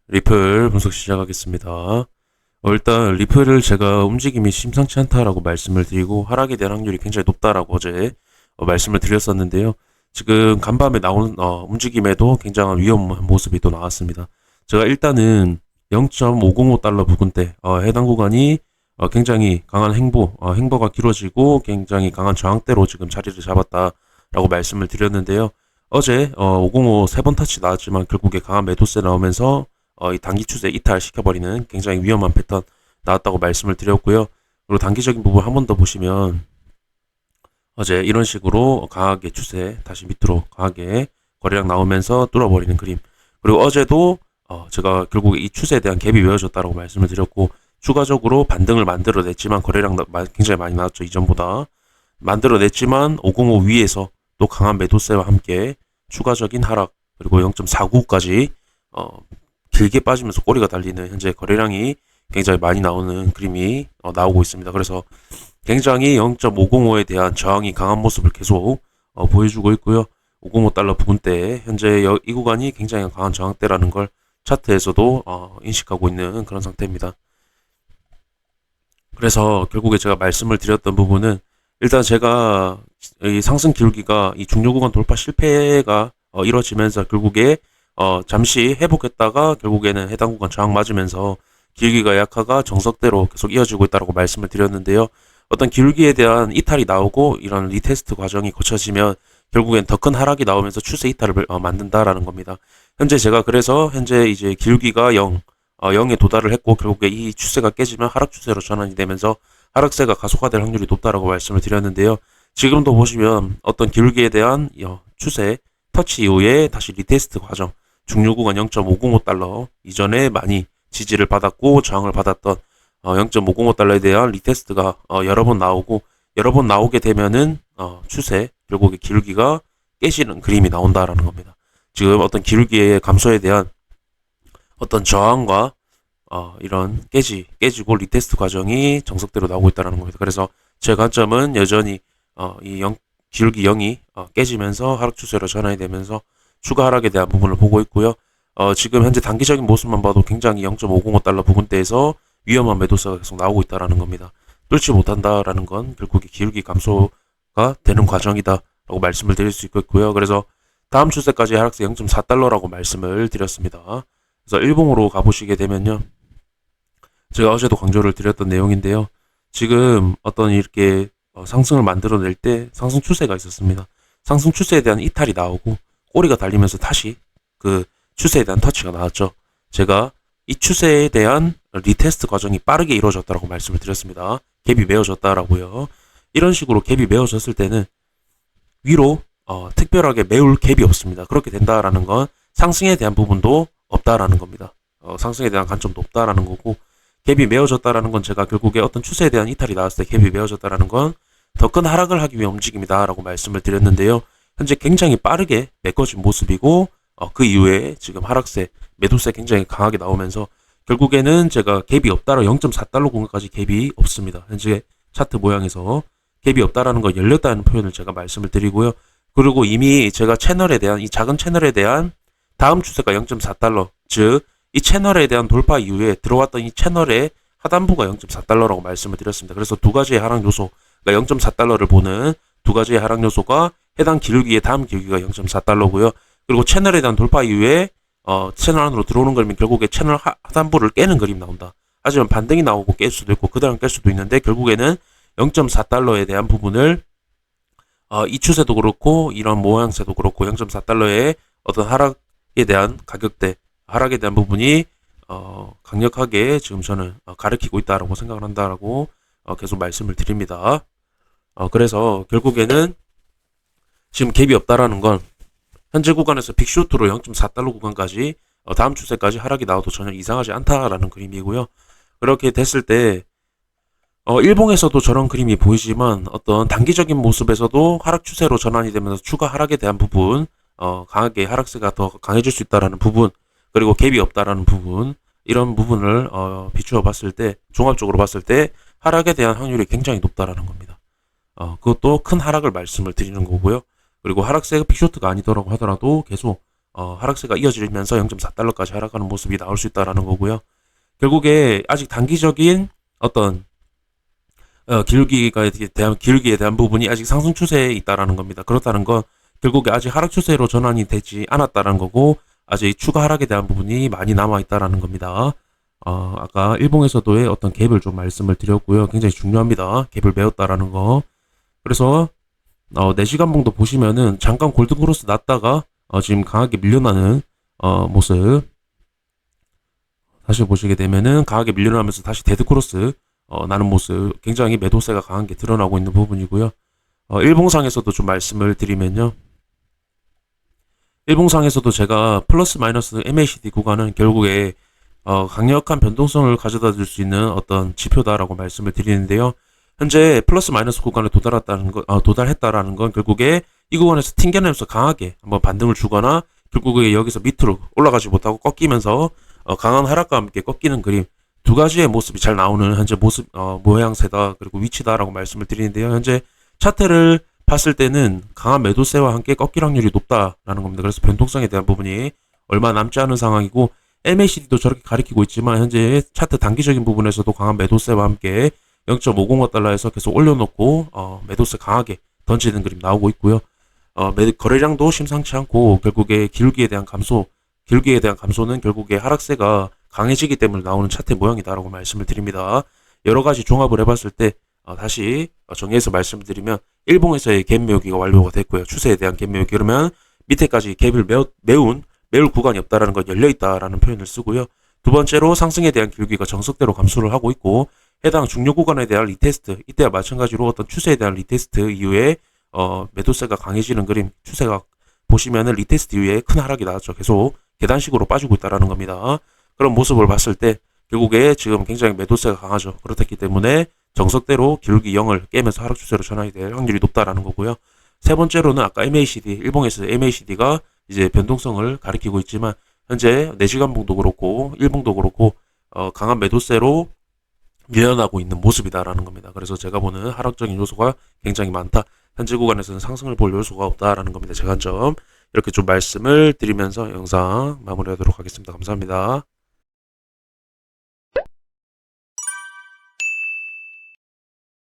리플 분석 시작하겠습니다. 일단 리플을 제가 움직임이 심상치 않다라고 말씀을 드리고 하락에 대한 확률이 굉장히 높다라고 어제 말씀을 드렸었는데요. 지금 간밤에 나오는 움직임에도 굉장한 위험한 모습이 또 나왔습니다. 제가 일단은 0.505달러 부근대 해당 구간이 굉장히 강한 행보가 길어지고 굉장히 강한 저항대로 지금 자리를 잡았다라고 말씀을 드렸는데요. 어제 505 세 번 터치 나왔지만 결국에 강한 매도세 나오면서 이 단기 추세 이탈시켜버리는 굉장히 위험한 패턴 나왔다고 말씀을 드렸고요. 그리고 단기적인 부분 한 번 더 보시면 어제 이런 식으로 강하게 추세 다시 밑으로 강하게 거래량 나오면서 뚫어버리는 그림. 그리고 어제도 제가 결국에 이 추세에 대한 갭이 외워졌다고 말씀을 드렸고 추가적으로 반등을 만들어냈지만 거래량 굉장히 많이 나왔죠. 이전보다 만들어냈지만 505 위에서 또 강한 매도세와 함께 추가적인 하락 그리고 0.49까지 길게 빠지면서 꼬리가 달리는 현재 거래량이 굉장히 많이 나오는 그림이 나오고 있습니다. 그래서 굉장히 0.505에 대한 저항이 강한 모습을 계속 보여주고 있고요. 505달러 부근대 현재 이 구간이 굉장히 강한 저항대라는 걸 차트에서도 인식하고 있는 그런 상태입니다. 그래서 결국에 제가 말씀을 드렸던 부분은 일단 제가 이 상승 기울기가 이 중요 구간 돌파 실패가 이루어지면서 결국에 잠시 회복했다가 결국에는 해당 구간 저항 맞으면서 기울기가 약화가 정석대로 계속 이어지고 있다고 말씀을 드렸는데요. 어떤 기울기에 대한 이탈이 나오고 이런 리테스트 과정이 거쳐지면 결국엔 더 큰 하락이 나오면서 추세 이탈을 만든다라는 겁니다. 현재 제가 그래서 현재 이제 기울기가 0에 도달을 했고 결국에 이 추세가 깨지면 하락 추세로 전환이 되면서 하락세가 가속화될 확률이 높다라고 말씀을 드렸는데요. 지금도 보시면 어떤 기울기에 대한 추세 터치 이후에 다시 리테스트 과정 중요 구간 0.505달러 이전에 많이 지지를 받았고 저항을 받았던 0.505달러에 대한 리테스트가 여러 번 나오고 여러 번 나오게 되면은 추세 결국에 기울기가 깨지는 그림이 나온다라는 겁니다. 지금 어떤 기울기의 감소에 대한 어떤 저항과 이런 깨지고 리테스트 과정이 정석대로 나오고 있다는 겁니다. 그래서 제 관점은 여전히 기울기 0이 깨지면서 하락 추세로 전환이 되면서 추가 하락에 대한 부분을 보고 있고요. 지금 현재 단기적인 모습만 봐도 굉장히 0.505달러 부근대에서 위험한 매도세가 계속 나오고 있다는 겁니다. 뚫지 못한다라는 건 결국에 기울기 감소가 되는 과정이다라고 말씀을 드릴 수 있겠고요. 그래서 다음 추세까지 하락세 0.4달러라고 말씀을 드렸습니다. 그래서 일봉으로 가보시게 되면요. 제가 어제도 강조를 드렸던 내용인데요. 지금 어떤 이렇게 상승을 만들어낼 때 상승 추세가 있었습니다. 상승 추세에 대한 이탈이 나오고 꼬리가 달리면서 다시 그 추세에 대한 터치가 나왔죠. 제가 이 추세에 대한 리테스트 과정이 빠르게 이루어졌다고 말씀을 드렸습니다. 갭이 메어졌다라고요. 이런 식으로 갭이 메어졌을 때는 위로 특별하게 메울 갭이 없습니다. 그렇게 된다라는 건 상승에 대한 부분도 없다라는 겁니다. 상승에 대한 관점도 없다라는 거고 갭이 메어졌다라는 건 제가 결국에 어떤 추세에 대한 이탈이 나왔을 때 갭이 메어졌다라는 건 더 큰 하락을 하기 위한 움직임이다라고 말씀을 드렸는데요. 현재 굉장히 빠르게 메꿔진 모습이고 그 이후에 지금 하락세, 매도세 굉장히 강하게 나오면서 결국에는 제가 갭이 없다라 0.4달러 구간까지 갭이 없습니다. 현재 차트 모양에서 갭이 없다라는 거 열렸다는 표현을 제가 말씀을 드리고요. 그리고 이미 제가 채널에 대한 이 작은 채널에 대한 다음 추세가 0.4달러, 즉 이 채널에 대한 돌파 이후에 들어왔던 이 채널의 하단부가 0.4달러라고 말씀을 드렸습니다. 그래서 두 가지의 하락 요소, 그러니까 0.4달러를 보는 두 가지의 하락 요소가 해당 기울기의 다음 기울기가 0.4달러고요. 그리고 채널에 대한 돌파 이후에 채널 안으로 들어오는 그림이 결국에 채널 하단부를 깨는 그림 나온다. 하지만 반등이 나오고 깰 수도 있고 그다음 깰 수도 있는데 결국에는 0.4달러에 대한 부분을 이 추세도 그렇고 이런 모양새도 그렇고 0.4달러의 어떤 하락에 대한 가격대 하락에 대한 부분이 강력하게 지금 저는 가리키고 있다라고 생각을 한다라고 계속 말씀을 드립니다. 그래서 결국에는 지금 갭이 없다라는 건 현재 구간에서 빅쇼트로 0.4달러 구간까지 다음 추세까지 하락이 나와도 전혀 이상하지 않다라는 그림이고요. 그렇게 됐을 때 일봉에서도 저런 그림이 보이지만 어떤 단기적인 모습에서도 하락 추세로 전환이 되면서 추가 하락에 대한 부분 강하게 하락세가 더 강해질 수 있다라는 부분 그리고 갭이 없다라는 부분 이런 부분을 비추어 봤을 때 종합적으로 봤을 때 하락에 대한 확률이 굉장히 높다라는 겁니다. 그것도 큰 하락을 말씀을 드리는 거고요. 그리고 하락세가 빅쇼트가 아니더라고 하더라도 계속 하락세가 이어지면서 0.4달러까지 하락하는 모습이 나올 수 있다라는 거고요. 결국에 아직 단기적인 어떤 기울기에 대한 부분이 아직 상승 추세에 있다라는 겁니다. 그렇다는 건 결국에 아직 하락 추세로 전환이 되지 않았다라는 거고 아직 추가 하락에 대한 부분이 많이 남아 있다라는 겁니다. 아까 일봉에서도의 어떤 갭을 좀 말씀을 드렸고요. 굉장히 중요합니다. 갭을 메웠다라는 거. 그래서 4시간 봉도 보시면은 잠깐 골든 크로스 났다가 지금 강하게 밀려나는 모습 다시 보시게 되면은 강하게 밀려나면서 다시 데드 크로스 나는 모습 굉장히 매도세가 강한 게 드러나고 있는 부분이고요. 일봉상에서도 좀 말씀을 드리면요. 일봉상에서도 제가 플러스 마이너스 MACD 구간은 결국에 강력한 변동성을 가져다 줄 수 있는 어떤 지표다라고 말씀을 드리는데요. 현재 플러스 마이너스 구간에 도달했다라는 건 결국에 이 구간에서 튕겨내면서 강하게 한번 반등을 주거나 결국에 여기서 밑으로 올라가지 못하고 꺾이면서 강한 하락과 함께 꺾이는 그림 두 가지의 모습이 잘 나오는 현재 모습 모양새다 그리고 위치다라고 말씀을 드리는데요. 현재 차트를 봤을 때는 강한 매도세와 함께 꺾일 확률이 높다라는 겁니다. 그래서 변동성에 대한 부분이 얼마 남지 않은 상황이고 MACD도 저렇게 가리키고 있지만 현재 차트 단기적인 부분에서도 강한 매도세와 함께 0.505달러에서 계속 올려놓고 매도세 강하게 던지는 그림 나오고 있고요. 거래량도 심상치 않고 결국에 기울기에 대한 감소는 결국에 하락세가 강해지기 때문에 나오는 차트 모양이다라고 말씀을 드립니다. 여러 가지 종합을 해봤을 때 다시 정리해서 말씀드리면 일봉에서의 갭 메우기가 완료가 됐고요. 추세에 대한 갭 메우기 그러면 밑에까지 갭을 메울 구간이 없다라는 건 열려있다라는 표현을 쓰고요. 두 번째로 상승에 대한 기울기가 정석대로 감소를 하고 있고 해당 중요 구간에 대한 리테스트 이때와 마찬가지로 어떤 추세에 대한 리테스트 이후에 매도세가 강해지는 그림 추세가 보시면은 리테스트 이후에 큰 하락이 나왔죠. 계속 계단식으로 빠지고 있다라는 겁니다. 그런 모습을 봤을 때 결국에 지금 굉장히 매도세가 강하죠. 그렇기 때문에 정석대로 기울기 0을 깨면서 하락 추세로 전환이 될 확률이 높다라는 거고요. 세 번째로는 아까 MACD 일봉에서 MACD가 이제 변동성을 가리키고 있지만 현재 4시간 봉도 그렇고 일봉도 그렇고 강한 매도세로 밀려나고 있는 모습이다라는 겁니다. 그래서 제가 보는 하락적인 요소가 굉장히 많다. 현재 구간에서는 상승을 볼 요소가 없다라는 겁니다. 제 관점 이렇게 좀 말씀을 드리면서 영상 마무리하도록 하겠습니다. 감사합니다.